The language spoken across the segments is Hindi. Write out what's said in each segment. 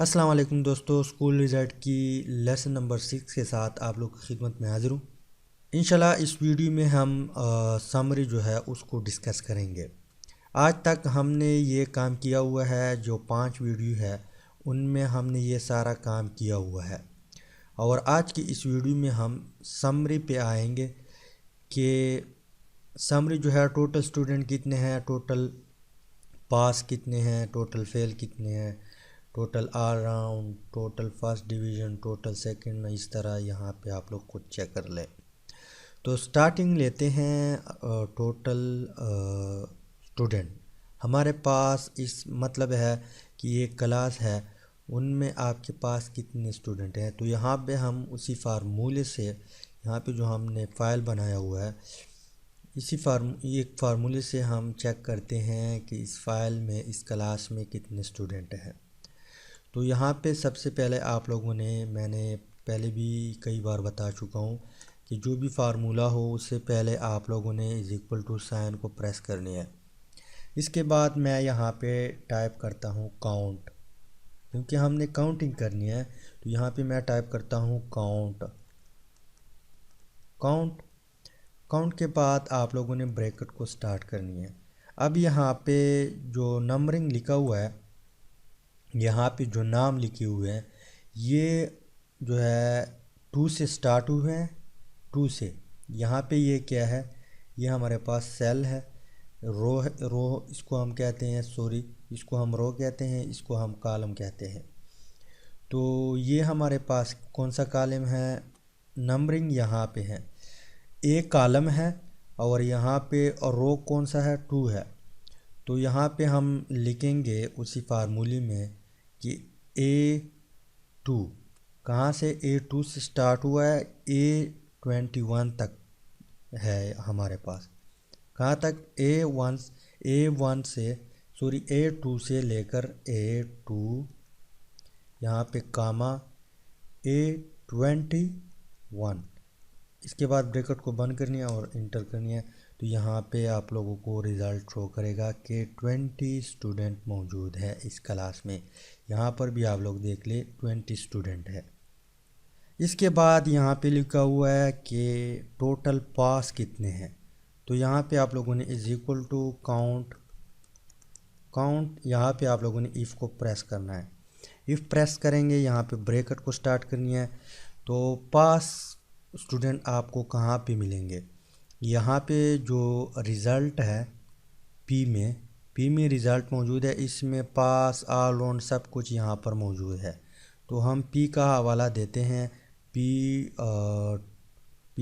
अस्सलाम वालेकुम दोस्तों, स्कूल रिज़ल्ट की लेसन नंबर 6 के साथ आप लोग की खिदमत में हाज़िर हूँ। इंशाल्लाह इस वीडियो में हम समरी जो है उसको डिस्कस करेंगे। आज तक हमने ये काम किया हुआ है, जो 5 वीडियो है उनमें हमने ये सारा काम किया हुआ है। और आज की इस वीडियो में हम समरी पे आएंगे कि समरी जो है टोटल स्टूडेंट कितने हैं, टोटल पास कितने हैं, टोटल फेल कितने हैं, total all round, total first division, total second, इस तरह यहाँ पे आप लोग खुद चेक कर लें। तो स्टार्टिंग लेते हैं टोटल स्टूडेंट। हमारे पास इस मतलब है कि एक क्लास है, उनमें आपके पास कितने स्टूडेंट हैं। तो यहाँ पे हम उसी फार्मूले से यहाँ पे जो हमने फ़ाइल बनाया हुआ है, इसी एक फार्मूले से हम चेक करते हैं कि इस फाइल में इस क्लास में कितने स्टूडेंट हैं। तो यहाँ पे सबसे पहले आप लोगों ने, मैंने पहले भी कई बार बता चुका हूँ कि जो भी फार्मूला हो उससे पहले आप लोगों ने इज इक्वल टू साइन को प्रेस करनी है। इसके बाद मैं यहाँ पे टाइप करता हूँ काउंट, क्योंकि हमने काउंटिंग करनी है। तो यहाँ पे मैं टाइप करता हूँ काउंट। काउंट काउंट के बाद आप लोगों ने ब्रैकेट को स्टार्ट करनी है। अब यहाँ पे जो नंबरिंग लिखा हुआ है, यहाँ पे जो नाम लिखे हुए हैं, ये जो है 2 से स्टार्ट हुए हैं। 2 से यहाँ पे ये क्या है, ये हमारे पास सेल है, रो है। रो इसको हम कहते हैं, सॉरी इसको हम रो कहते हैं, इसको हम कॉलम कहते हैं। तो ये हमारे पास कौन सा कॉलम है, नंबरिंग यहाँ पे है, एक कॉलम है। और यहाँ पे और रो कौन सा है, 2 है। तो यहाँ पे हम लिखेंगे उसी फार्मूले में कि A2 कहाँ से, A2 से स्टार्ट हुआ है, A21 तक है हमारे पास। कहाँ तक, A1 से, सॉरी A2 से लेकर A2, यहाँ पे कामा A21। इसके बाद ब्रैकेट को बंद करनी है और इंटर करनी है। तो यहाँ पे आप लोगों को रिज़ल्ट शो करेगा कि 20 स्टूडेंट मौजूद है इस क्लास में। यहाँ पर भी आप लोग देख ले 20 स्टूडेंट है। इसके बाद यहाँ पे लिखा हुआ है कि टोटल पास कितने हैं। तो यहाँ पे आप लोगों ने इज इक्वल टू काउंट, यहाँ पे आप लोगों ने इफ़ को प्रेस करना है। इफ़ प्रेस करेंगे, यहाँ पे ब्रैकेट को स्टार्ट करनी है। तो पास स्टूडेंट आपको कहाँ पे मिलेंगे, यहाँ पे जो रिज़ल्ट है पी में रिज़ल्ट मौजूद है, इसमें पास ऑल राउंड सब कुछ यहाँ पर मौजूद है। तो हम पी का हवाला देते हैं। पी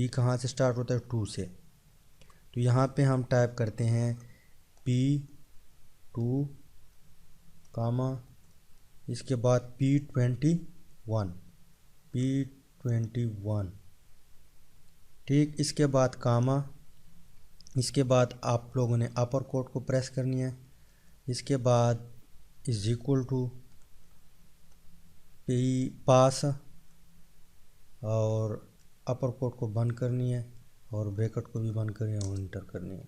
कहाँ से स्टार्ट होता है, 2 से। तो यहाँ पे हम टाइप करते हैं P2 कामा, इसके बाद P21, ठीक। इसके बाद कामा, इसके बाद आप लोगों ने अपर कोट को प्रेस करनी है। इसके बाद इज इक्वल टू पास, और अपर कोट को बंद करनी है और ब्रैकेट को भी बंद करनी है और इंटर करनी है।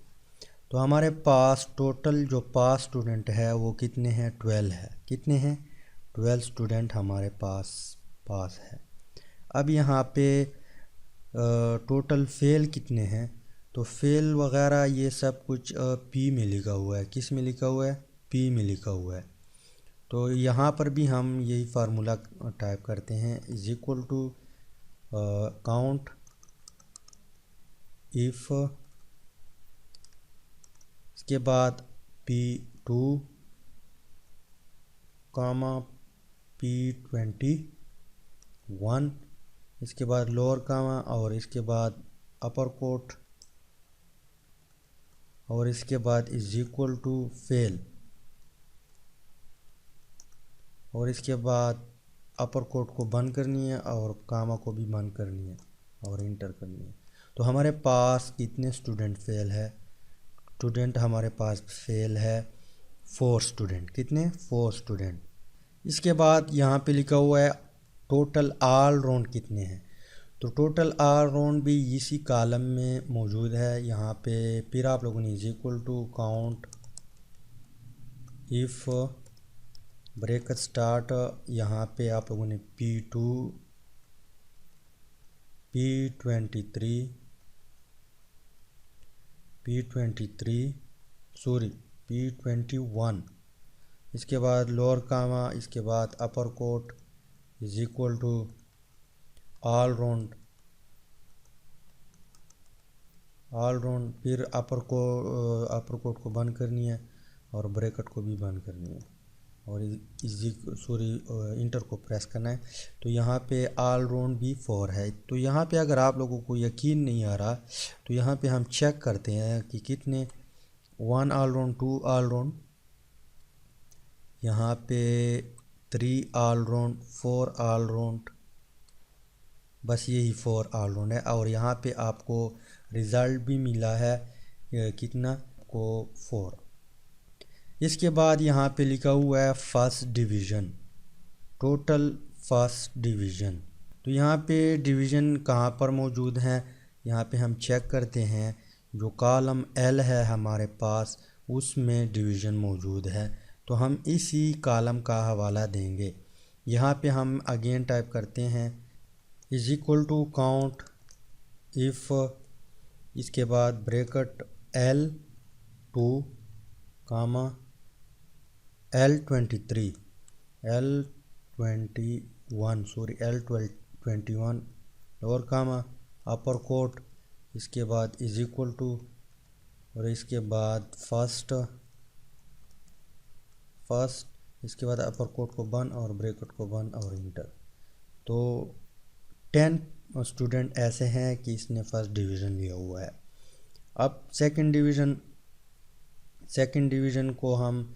तो हमारे पास टोटल जो पास स्टूडेंट है वो कितने हैं, 12 है। कितने हैं, 12 स्टूडेंट हमारे पास है। अब यहाँ पे टोटल फेल कितने हैं, तो फेल वगैरह ये सब कुछ पी में लिखा हुआ है। किस में लिखा हुआ है, पी में लिखा हुआ है। तो यहाँ पर भी हम यही फार्मूला टाइप करते हैं, is equal to count if, इसके बाद P2 कामा P21, इसके बाद लोअर कामा, और इसके बाद अपर कोट, और इसके बाद इज इक्वल टू फेल, और इसके बाद अपर कोट को बंद करनी है और कामा को भी बंद करनी है और इंटर करनी है। तो हमारे पास कितने स्टूडेंट फेल है, स्टूडेंट हमारे पास फेल है 4 स्टूडेंट। कितने, 4 स्टूडेंट। इसके बाद यहाँ पे लिखा हुआ है टोटल ऑल राउंड कितने हैं। तो टोटल ऑल राउंड भी इसी कॉलम में मौजूद है यहाँ पे। फिर आप लोगों ने is equal to count if bracket start, यहाँ पे आप लोगों ने P2 P21, इसके बाद लोअर कामा, इसके बाद upper quote is equal to all round, फिर अपर कोट को बंद करनी है और ब्रैकेट को भी बंद करनी है और इंटर को प्रेस करना है। तो यहाँ पे ऑल राउंड भी 4 है। तो यहाँ पे अगर आप लोगों को यकीन नहीं आ रहा तो यहाँ पे हम चेक करते हैं कि कितने 1 ऑल राउंड, 2 ऑल राउंड, यहाँ पे 3 ऑल राउंड, 4 ऑल राउंड, बस यही 4 ऑल राउंड है। और यहाँ पे आपको रिज़ल्ट भी मिला है कितना को 4। इसके बाद यहाँ पे लिखा हुआ है first division, total first division. तो यहाँ पे डिवीज़न कहाँ पर मौजूद है, यहाँ पे हम चेक करते हैं। जो कॉलम L है हमारे पास उसमें डिवीज़न मौजूद है, तो हम इसी कॉलम का हवाला देंगे। यहाँ पे हम अगेन टाइप करते हैं is equal to count if, इसके बाद ब्रैकेट L2 कामा L23 L21 और कामा अपर कोट, इसके बाद इज इक्वल टू, और इसके बाद फर्स्ट, इसके बाद अपर कोट को बंद और ब्रैकेट को बंद और इंटर। तो 10 स्टूडेंट ऐसे हैं कि इसने फर्स्ट डिवीज़न लिया हुआ है। अब सेकंड डिवीज़न को हम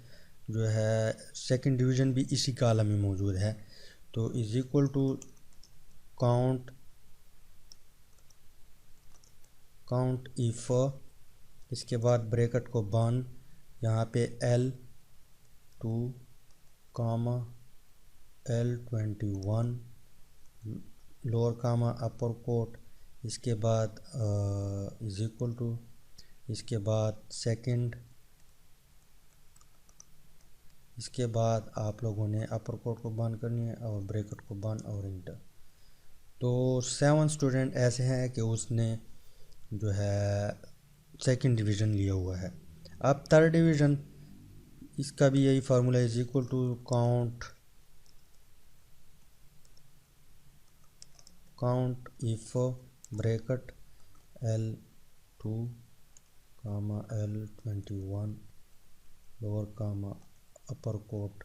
जो है, सेकंड डिवीज़न भी इसी कॉलम में मौजूद है। तो is equal to count if, इसके बाद ब्रैकेट को बंद, यहाँ पे L2 comma L21 lower comma upper quote, इसके बाद इज इक्वल टू, इसके बाद सेकंड, इसके बाद आप लोगों ने अपर कोट को बंद करनी है और ब्रैकेट को बंद और इंटर। तो 7 स्टूडेंट ऐसे हैं कि उसने जो है सेकंड डिवीज़न लिया हुआ है। अब थर्ड डिवीज़न, इसका भी यही formula is equal to count if bracket L2 comma L21 lower comma upper quote,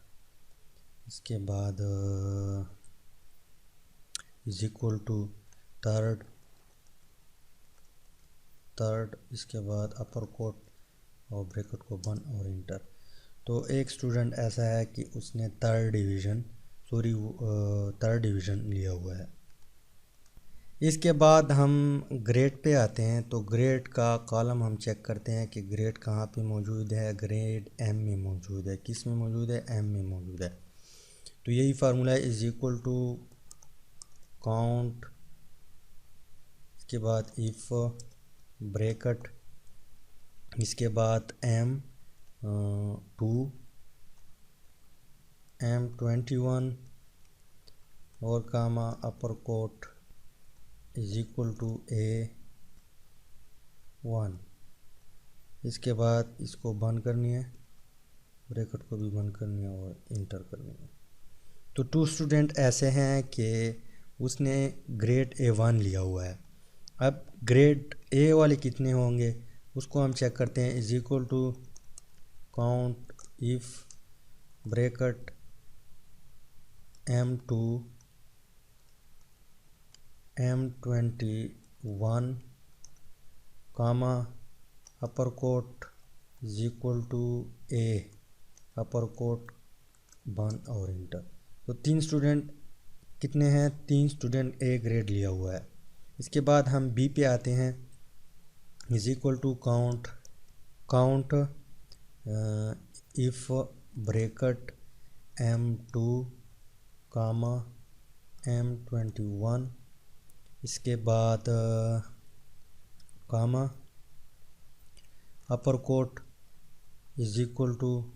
इसके बाद इज इक्वल टू थर्ड, इसके बाद अपर कोट और ब्रैकेट को बंद और इंटर। तो एक स्टूडेंट ऐसा है कि उसने थर्ड डिवीज़न लिया हुआ है। इसके बाद हम ग्रेड पे आते हैं। तो ग्रेड का कॉलम हम चेक करते हैं कि ग्रेड कहाँ पे मौजूद है। ग्रेड M में मौजूद है। किस में मौजूद है? M में मौजूद है। तो यही फार्मूला है इज इक्वल टू काउंट, इसके बाद इफ़ ब्रैकेट, इसके बाद M2 M21 और comma upper quote is equal to A1। इसके बाद इसको बंद करनी है, ब्रैकेट को भी बंद करनी है और इंटर करनी है। तो 2 स्टूडेंट ऐसे हैं कि उसने ग्रेड A1 लिया हुआ है। अब ग्रेड A वाले कितने होंगे उसको हम चेक करते हैं। Is equal to count if bracket M2 M21 comma upper quote is equal to A upper quote बंद और इंटर। तो 3 स्टूडेंट कितने हैं? 3 स्टूडेंट A ग्रेड लिया हुआ है। इसके बाद हम B पे आते हैं। Is equal to count if bracket M2 comma M21, इसके बाद comma upper quote is equal to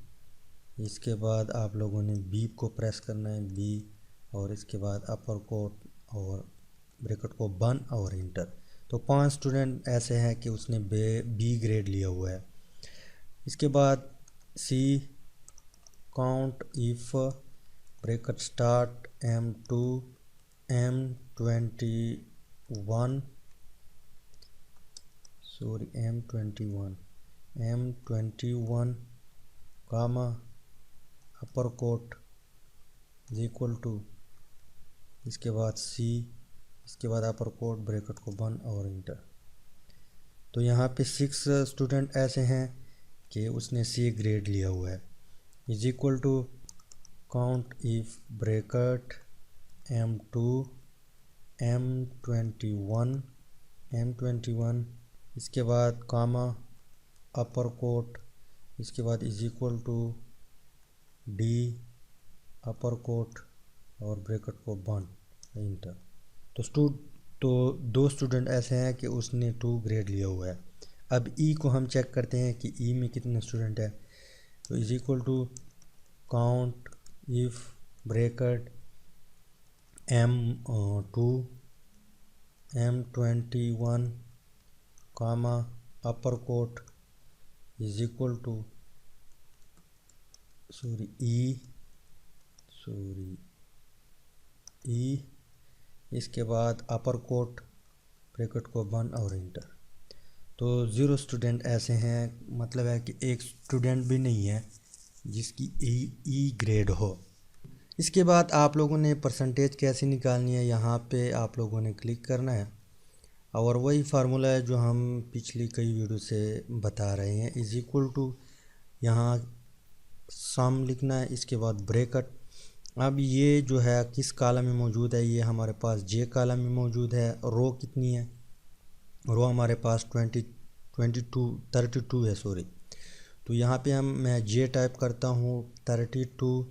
इसके बाद आप लोगों ने बी को प्रेस करना है, बी, और इसके बाद अपर कोट और ब्रैकेट को बंद और इंटर। तो 5 स्टूडेंट ऐसे हैं कि उसने बी ग्रेड लिया हुआ है। इसके बाद C count if bracket start M2 M21 comma upper quote is equal to, इसके बाद सी, इसके बाद अपर कोट ब्रैकेट को बंद और इंटर। तो यहाँ पे 6 स्टूडेंट ऐसे हैं कि उसने सी ग्रेड लिया हुआ है, is equal to count if bracket M2 M21 इसके बाद कामा अपर कोट, इसके बाद is equal to D upper quote और ब्रैकेट को बंद इंटर। तो 2 स्टूडेंट ऐसे हैं कि उसने 2 ग्रेड लिया हुआ है। अब ई को हम चेक करते हैं कि ई में कितने स्टूडेंट है। तो is equal to count if bracket M2 M21 comma upper quote is equal to E, इसके बाद अपर कोट ब्रैकेट को बंद और इंटर। तो 0 स्टूडेंट ऐसे हैं, मतलब है कि एक स्टूडेंट भी नहीं है जिसकी ई ग्रेड हो। इसके बाद आप लोगों ने परसेंटेज कैसे निकालनी है, यहाँ पे आप लोगों ने क्लिक करना है और वही फार्मूला है जो हम पिछली कई वीडियो से बता रहे हैं। इज इक्वल टू यहाँ सम लिखना है, इसके बाद ब्रैकेट। अब ये जो है किस कॉलम में मौजूद है, ये हमारे पास जे कॉलम में मौजूद है। रो कितनी है, रो हमारे पास 32 है, सॉरी। तो यहाँ पे मैं जे टाइप करता हूँ 32,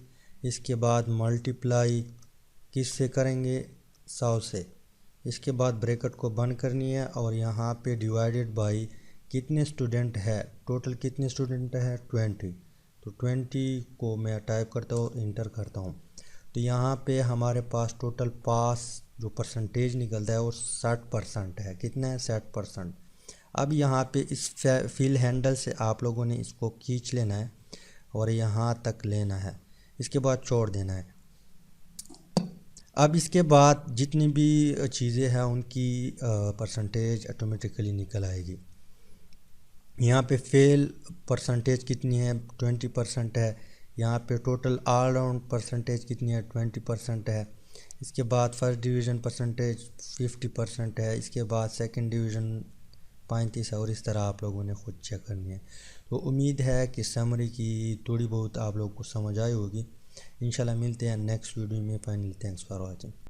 इसके बाद मल्टीप्लाई किस से करेंगे, 100 से। इसके बाद ब्रैकेट को बंद करनी है और यहाँ पे डिवाइडेड बाय कितने स्टूडेंट है, टोटल कितने स्टूडेंट है 20। तो 20 को मैं टाइप करता हूँ, इंटर करता हूँ। तो यहाँ पे हमारे पास टोटल पास जो परसेंटेज निकलता है वो 60% है। कितना है, 60%। अब यहाँ पे इस फिल हैंडल से आप लोगों ने इसको खींच लेना है और यहाँ तक लेना है, इसके बाद छोड़ देना है। अब इसके बाद जितनी भी चीज़ें हैं उनकी परसेंटेज ऑटोमेटिकली निकल आएगी। यहाँ पे फेल परसेंटेज कितनी है, 20% है। यहाँ पे टोटल ऑल राउंड परसेंटेज कितनी है, 20% है। इसके बाद फर्स्ट डिवीज़न परसेंटेज 50% है। इसके बाद सेकंड डिवीज़न 35 है, और इस तरह आप लोगों ने खुद चेक करनी है। तो उम्मीद है कि समरी की थोड़ी बहुत आप लोगों को समझ आई होगी। इंशाल्लाह मिलते हैं नेक्स्ट वीडियो में। Finally thanks for watching.